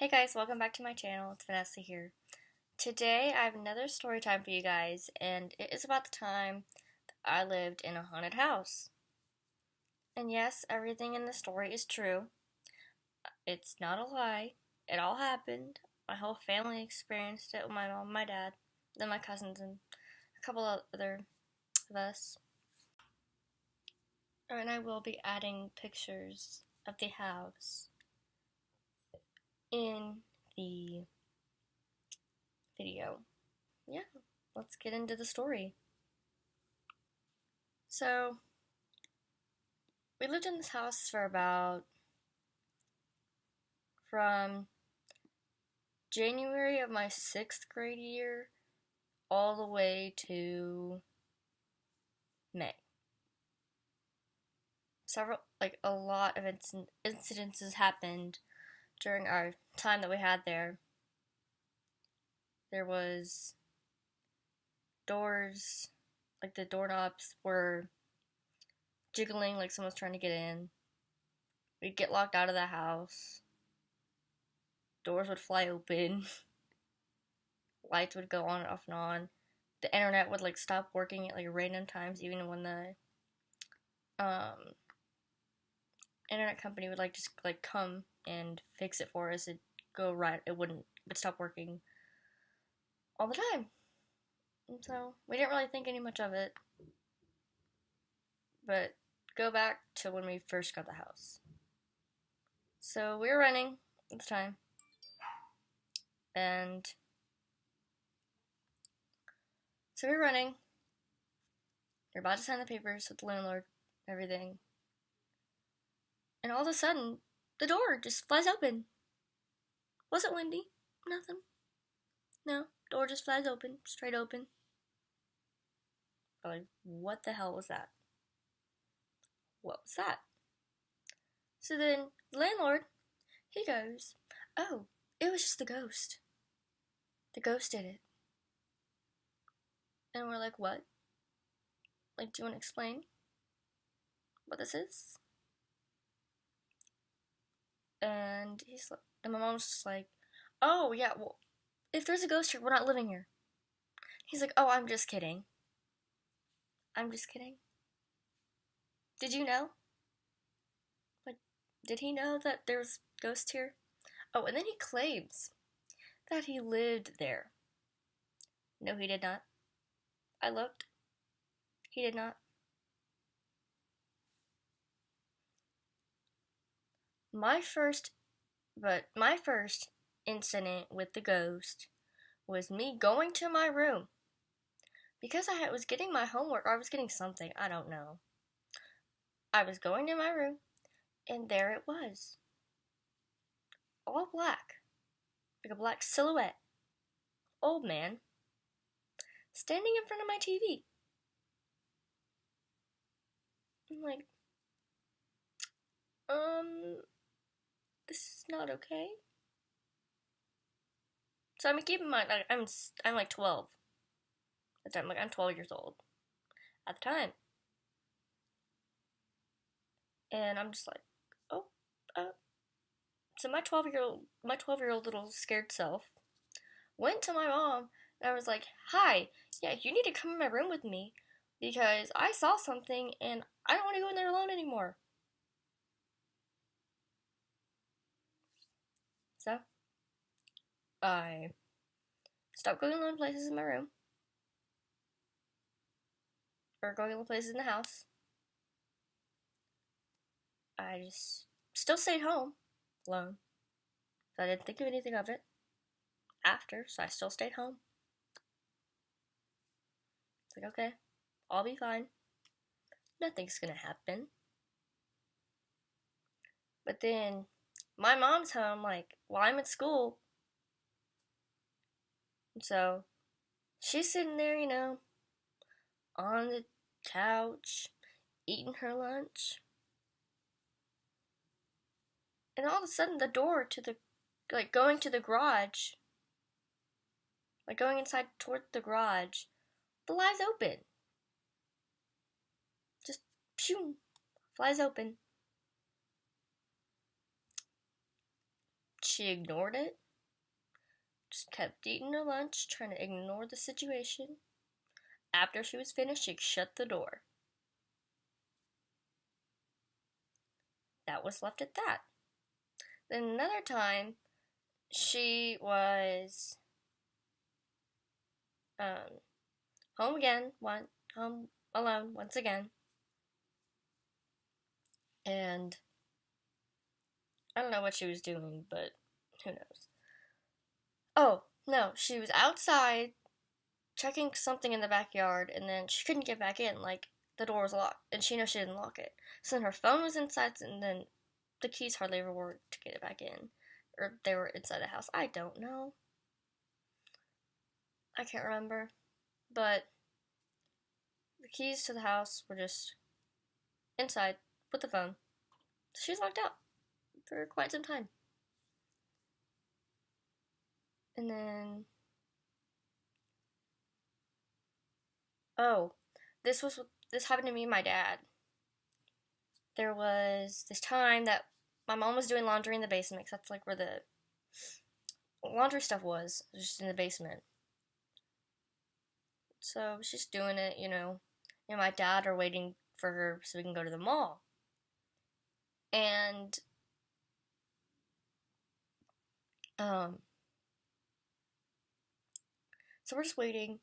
Hey guys, welcome back to my channel. It's Vanessa here. Today I have another story time for you guys, and it is about the time that I lived in a haunted house. And yes, everything in the story is true. It's not a lie. It all happened. My whole family experienced it with my mom, my dad, then my cousins, and a couple of other of us. And I will be adding pictures of the house in the video. Yeah, let's get into the story. So, we lived in this house for from January of my 6th grade year all the way to May. A lot of incidences happened during our time that we had there. There was doors, like the doorknobs were jiggling like someone's trying to get in. We'd get locked out of the house. Doors would fly open. Lights would go on and off and on. The internet would stop working at random times, even when the internet company would just come and fix it for us. It'd go right. It would stop working all the time. And so we didn't really think any much of it. But go back to when we first got the house. So we were renting at the time. And so we were running. You're about to sign the papers with the landlord, everything. And all of a sudden, the door just flies open. Wasn't windy. Nothing. No, door just flies open, straight open. We're like, what the hell was that? What was that? So then, the landlord, he goes, oh, it was just the ghost. The ghost did it. And we're like, what? Do you want to explain what this is? And my mom's just like, oh, yeah, well, if there's a ghost here, we're not living here. He's like, oh, I'm just kidding. I'm just kidding. Did you know? Did he know that there was ghosts here? Oh, and then he claims that he lived there. No, he did not. I looked. He did not. My first incident with the ghost was me going to my room. Because I was getting my homework, or I was getting something, I don't know. I was going to my room, and there it was. All black. Like a black silhouette. Old man. Standing in front of my TV. I'm like, this is not okay. So keep in mind, I'm 12. I'm 12 years old at the time. And I'm just like, oh, so my 12-year-old little scared self went to my mom and I was like, hi, yeah, you need to come in my room with me because I saw something and I don't want to go in there alone anymore. So, I stopped going alone places in my room. Or going alone places in the house. I just still stayed home alone. So I didn't think of anything of it after, so I still stayed home. It's like, okay, I'll be fine. Nothing's gonna happen. But then my mom's home, while I'm at school. So she's sitting there, on the couch, eating her lunch. And all of a sudden, the door to the, going to the garage, going inside toward the garage, flies open. Just, flies open. she ignored it. Just kept eating her lunch, trying to ignore the situation. After she was finished, she shut the door. That was left at that. Then another time, she was home again, home alone once again. And I don't know what she was doing, but who knows. Oh, no, she was outside checking something in the backyard, and then she couldn't get back in, like, the door was locked, and she knows she didn't lock it. So then her phone was inside, and then the keys hardly ever worked to get it back in. Or they were inside the house. I don't know. I can't remember. But the keys to the house were just inside with the phone. She was locked out for quite some time. And then, oh, this happened to me and my dad. There was this time that my mom was doing laundry in the basement, because that's like where the laundry stuff was, just in the basement. So she's doing it, and my dad are waiting for her so we can go to the mall. And so we're just waiting.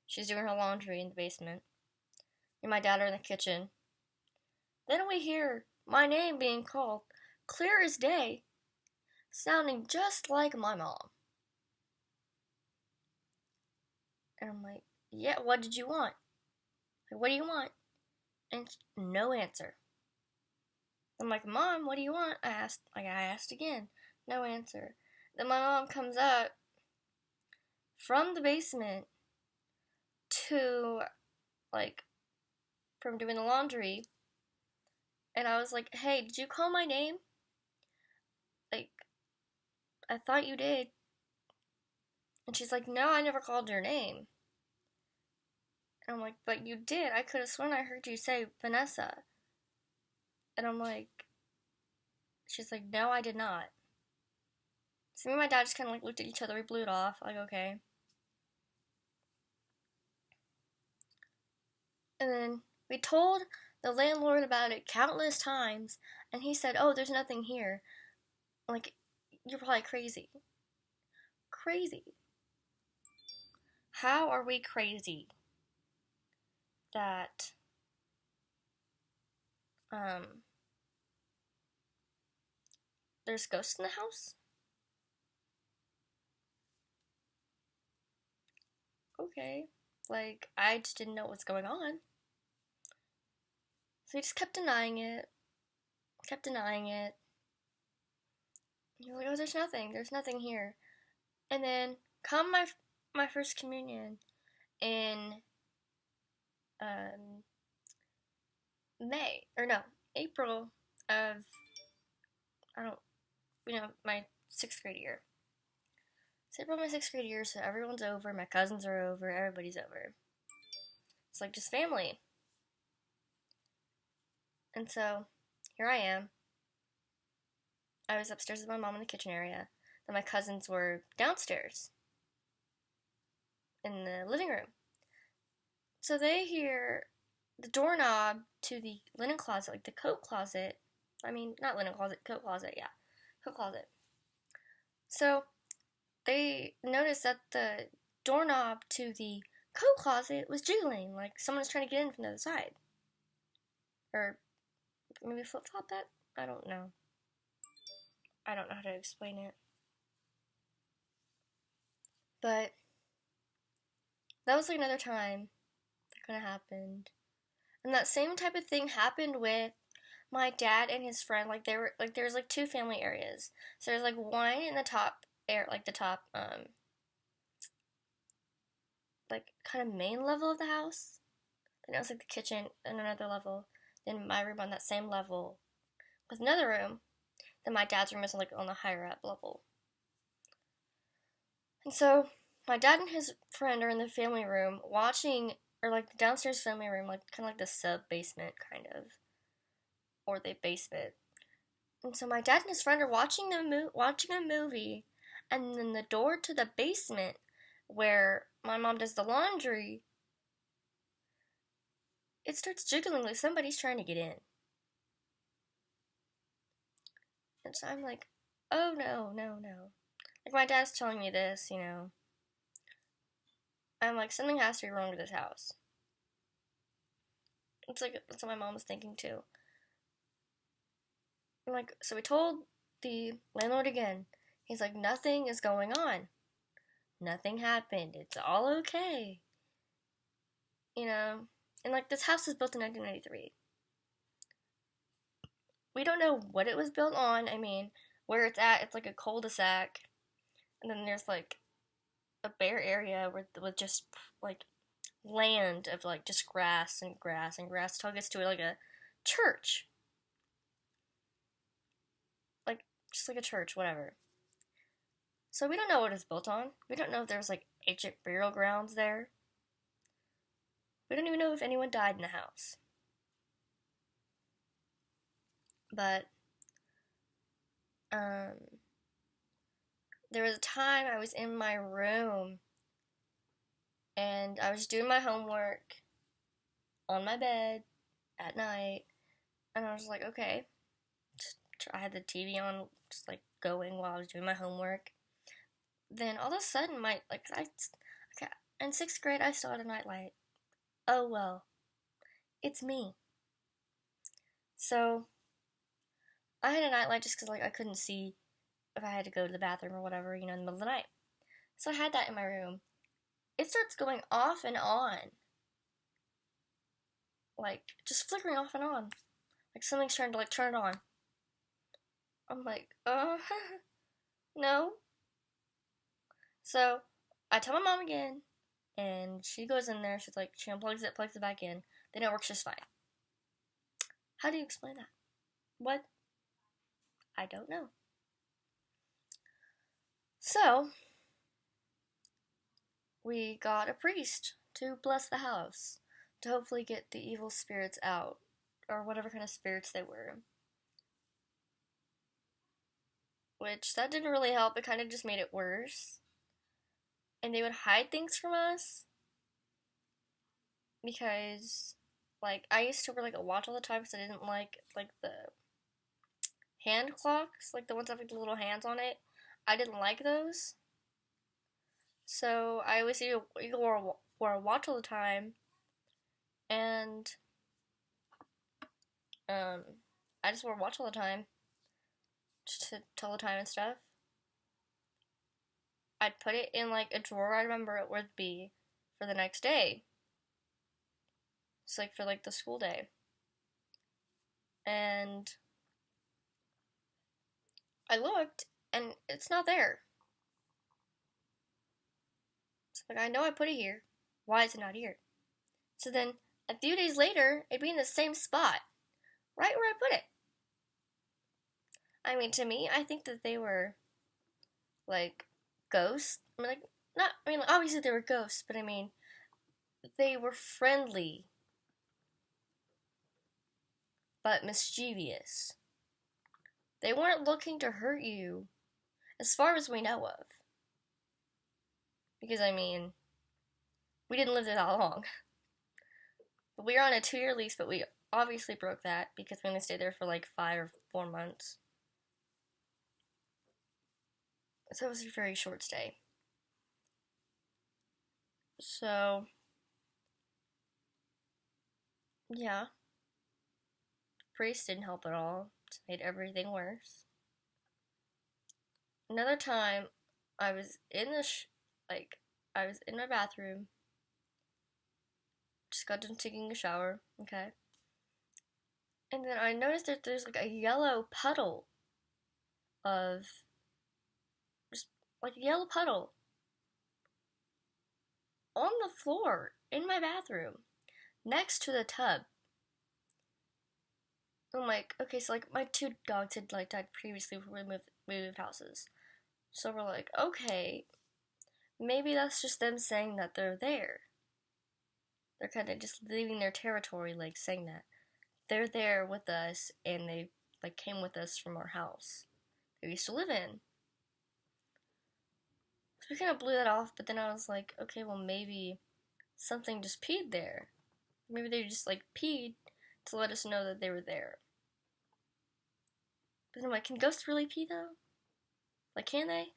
She's doing her laundry in the basement. And my dad are in the kitchen. Then we hear my name being called, clear as day, sounding just like my mom. And I'm like, yeah, what did you want? Like, what do you want? And no answer. I'm like, Mom, what do you want? I asked again. No answer. Then my mom comes up from the basement to, from doing the laundry. And I was like, hey, did you call my name? I thought you did. And she's like, no, I never called your name. And I'm like, but you did. I could have sworn I heard you say Vanessa. And I'm like, she's like, no, I did not. So me and my dad just kind of looked at each other. We blew it off. Okay. And then we told the landlord about it countless times. And he said, oh, there's nothing here. You're probably crazy. Crazy. How are we crazy that there's ghosts in the house? Okay. I just didn't know what was going on. So we just kept denying it. You're like, oh, there's nothing here. And then come my first communion in April of my 6th grade year. It's April of my 6th grade year, so everyone's over, my cousins are over, everybody's over. It's like just family. And so here I am. I was upstairs with my mom in the kitchen area. Then my cousins were downstairs in the living room. So they hear the doorknob to the linen closet, the coat closet. Not linen closet, coat closet, yeah. Coat closet. So they noticed that the doorknob to the coat closet was jiggling, like someone was trying to get in from the other side. Or maybe flip-flop that? I don't know. I don't know how to explain it. But that was another time that kind of happened. And that same type of thing happened with my dad and his friend. There's 2 family areas. So there's one in the top kind of main level of the house. Then it was the kitchen and another level. Then my room on that same level with another room. Then my dad's room is on the higher up level. And so my dad and his friend are in the family room watching, or the downstairs family room, kind of the sub basement kind of, or the basement. And so my dad and his friend are watching a movie, and then the door to the basement where my mom does the laundry, it starts jiggling like somebody's trying to get in. And so I'm like, oh no, no, no. Like my dad's telling me this, you know. I'm like, something has to be wrong with this house. It's like, that's what my mom was thinking too. I'm like, so we told the landlord again. He's like, nothing is going on. Nothing happened. It's all okay. You know? And like, this house was built in 1993. We don't know what it was built on. I mean, where it's at, it's like a cul-de-sac. And then there's like a bare area with just like land of like just grass and grass and grass till it gets to like a church. Like, just like a church, whatever. So we don't know what it's built on. We don't know if there's like ancient burial grounds there. We don't even know if anyone died in the house. But there was a time I was in my room and I was doing my homework on my bed at night, and I was like, okay. I had the TV on, just like going while I was doing my homework. Then all of a sudden, in 6th grade, I still had a nightlight. Oh well, it's me. So I had a nightlight just because like I couldn't see if I had to go to the bathroom or whatever, you know, in the middle of the night. So I had that in my room. It starts going off and on, like just flickering off and on, like something's trying to like turn it on. I'm like, no. So I tell my mom again, and she goes in there. She's like, she unplugs it, plugs it back in. Then it works just fine. How do you explain that? What? I don't know. So we got a priest to bless the house to hopefully get the evil spirits out, or whatever kind of spirits they were. Which, that didn't really help. It kind of just made it worse. And they would hide things from us. Because, like, I used to wear, like, a watch all the time because I didn't like the hand clocks. Like, the ones that have, like, the little hands on it. I didn't like those. So, I always wore a watch all the time. And, I just wore a watch all the time. Just to tell the time and stuff. I'd put it in like a drawer I remember it would be for the next day. It's like for like the school day. And I looked and it's not there. So like, I know I put it here. Why is it not here? So then a few days later, it'd be in the same spot. Right where I put it. I mean, to me, I think that they were like ghosts. I mean, obviously they were ghosts, but I mean, they were friendly, but mischievous. They weren't looking to hurt you, as far as we know of. Because, I mean, we didn't live there that long. But we were on a 2-year lease, but we obviously broke that because we only stayed there for like 5 or 4 months. So it was a very short stay. So, yeah. The priest didn't help at all. It made everything worse. Another time, I was in I was in my bathroom. Just got done taking a shower, okay? And then I noticed that there's like a yellow puddle of like a yellow puddle on the floor in my bathroom next to the tub. I'm like, okay, so like my 2 dogs had like died previously before we moved houses. So we're like, okay, maybe that's just them saying that they're there. They're kind of just leaving their territory, like saying that they're there with us and they like came with us from our house that we used to live in. So we kind of blew that off, but then I was like, okay, well maybe something just peed there. Maybe they just like peed to let us know that they were there. But then I'm like, can ghosts really pee though? Like, can they?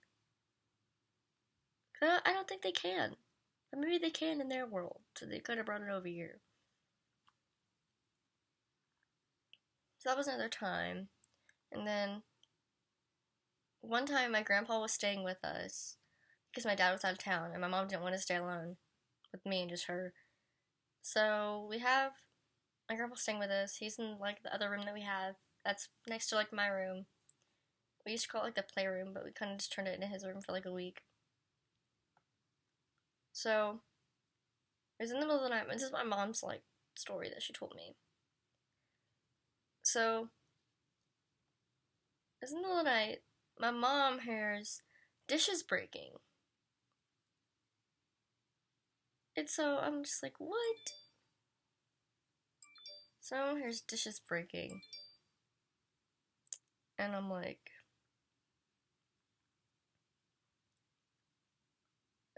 I don't think they can. But maybe they can in their world, so they could have brought it over here. So that was another time. And then one time my grandpa was staying with us because my dad was out of town and my mom didn't want to stay alone with me and just her. So we have my grandpa staying with us. He's in like the other room that we have that's next to like my room. We used to call it like the playroom, but we kind of just turned it into his room for like a week. So it was in the middle of the night. This is my mom's like story that she told me. So it was in the middle of the night. My mom hears dishes breaking. And so I'm just like, what? So my mom hears dishes breaking. And I'm like,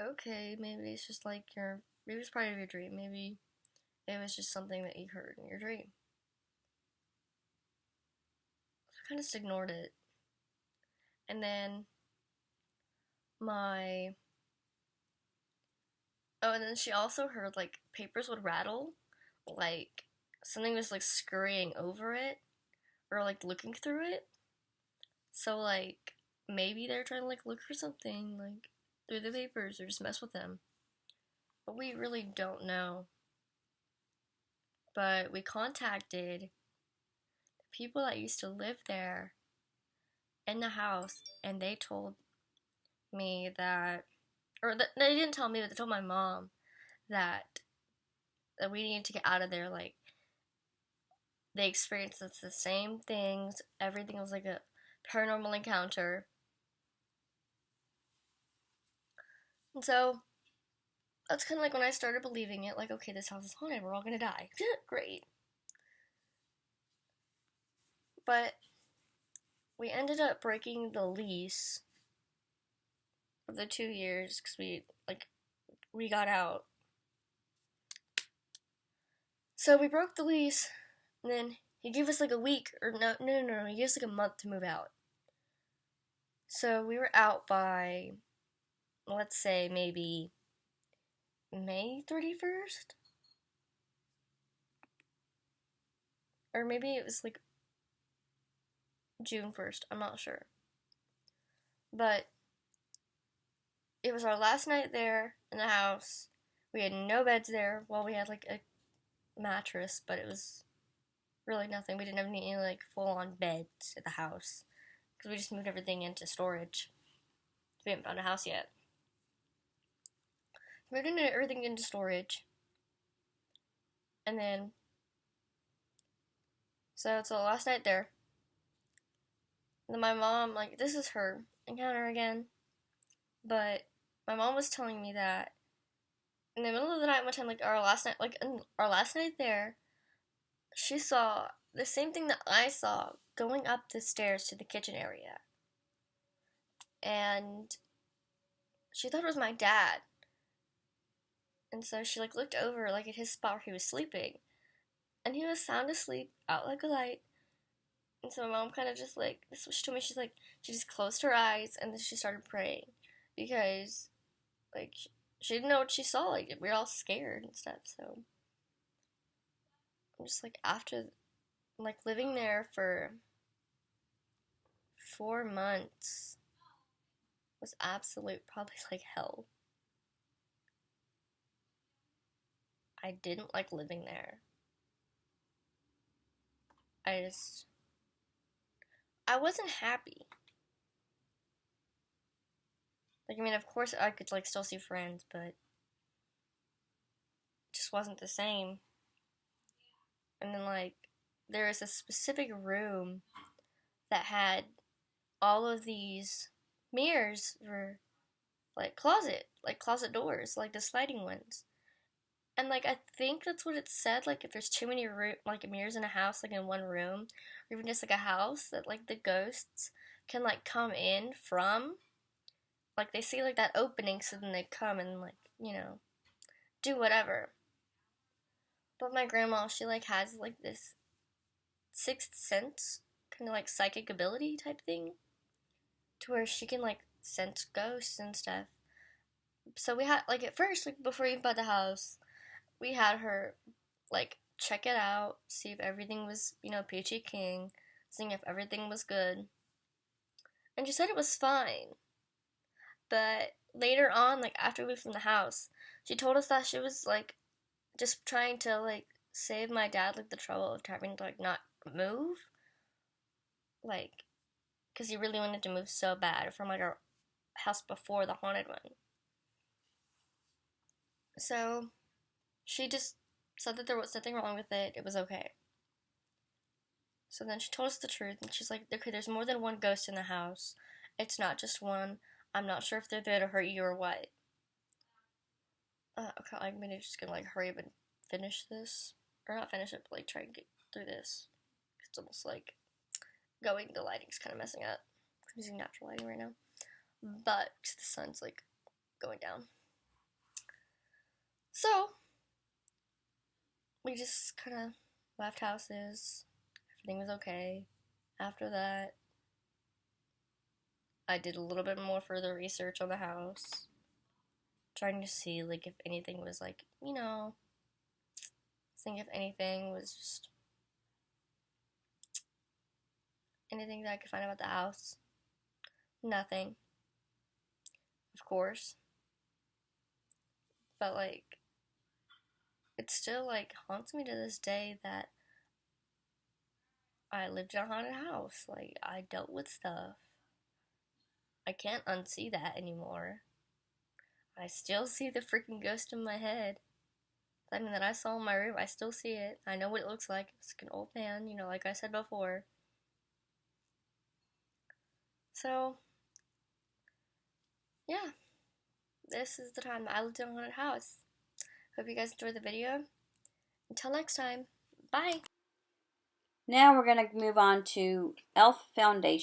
okay, maybe it's just like maybe it's part of your dream. Maybe it was just something that you heard in your dream. So I kind of just ignored it. And then and then she also heard like papers would rattle, like something was like scurrying over it, or like looking through it. So like maybe they're trying to like look for something like through the papers or just mess with them. But we really don't know. But we contacted the people that used to live there in the house, and they told me that, they didn't tell me, but they told my mom that we needed to get out of there. Like, they experienced the same things. Everything was like a paranormal encounter. And so that's kind of like when I started believing it. Like, okay, this house is haunted. We're all gonna die. Great. But we ended up breaking the lease of the 2 years because we got out. So we broke the lease, and then he gave us like a week, or no, he gave us like a month to move out. So we were out by, let's say, maybe May 31st? Or maybe it was like June 1st, I'm not sure. But it was our last night there in the house. We had no beds there. Well, we had like a mattress, but it was really nothing. We didn't have any like full-on beds at the house because we just moved everything into storage. We haven't found a house yet. We moved everything into storage, and then so it's the last night there. And then my mom, like, this is her encounter again, but my mom was telling me that in the middle of the night one time, like our last night there, she saw the same thing that I saw going up the stairs to the kitchen area. And she thought it was my dad. And so she like looked over like at his spot where he was sleeping. And he was sound asleep, out like a light. And so my mom kind of just like, this is what she told me, she's like, she just closed her eyes and then she started praying. Because like she didn't know what she saw, like we were all scared and stuff, so I'm just like, after like living there for 4 months was absolute probably like hell. I didn't like living there. I wasn't happy. Like, I mean, of course I could like still see friends, but it just wasn't the same. And then like there was a specific room that had all of these mirrors for like closet doors, like the sliding ones. And like I think that's what it said. Like if there's too many mirrors in a house, like in one room, or even just like a house, that like the ghosts can like come in from. Like they see like that opening, so then they come and like do whatever. But my grandma, she like has like this sixth sense, kind of like psychic ability type thing, to where she can like sense ghosts and stuff. So we had like at first, like before we bought the house, we had her like check it out, see if everything was peachy king, seeing if everything was good, and she said it was fine. But later on, like after we moved from the house, she told us that she was like just trying to like save my dad like the trouble of having to like not move, like because he really wanted to move so bad from like our house before the haunted one. So she just said that there was nothing wrong with it. It was okay. So then she told us the truth, and she's like, okay, there's more than one ghost in the house. It's not just one. I'm not sure if they're there to hurt you or what. Okay, I'm just gonna like hurry up and finish this. Or not finish it, but like try and get through this. It's almost like the lighting's kind of messing up. I'm using natural lighting right now. But the sun's like going down. So, we just kind of left houses. Everything was okay. After that, I did a little bit more further research on the house, trying to see like if anything was like, seeing if anything was just anything that I could find about the house. Nothing, of course. But like, it still like haunts me to this day that I lived in a haunted house. Like, I dealt with stuff. I can't unsee that anymore. I still see the freaking ghost in my head. I mean, that I saw in my room, I still see it. I know what it looks like. It's like an old man, like I said before. So, yeah. This is the time that I lived in a haunted house. Hope you guys enjoyed the video. Until next time, bye! Now we're going to move on to Elf Foundation.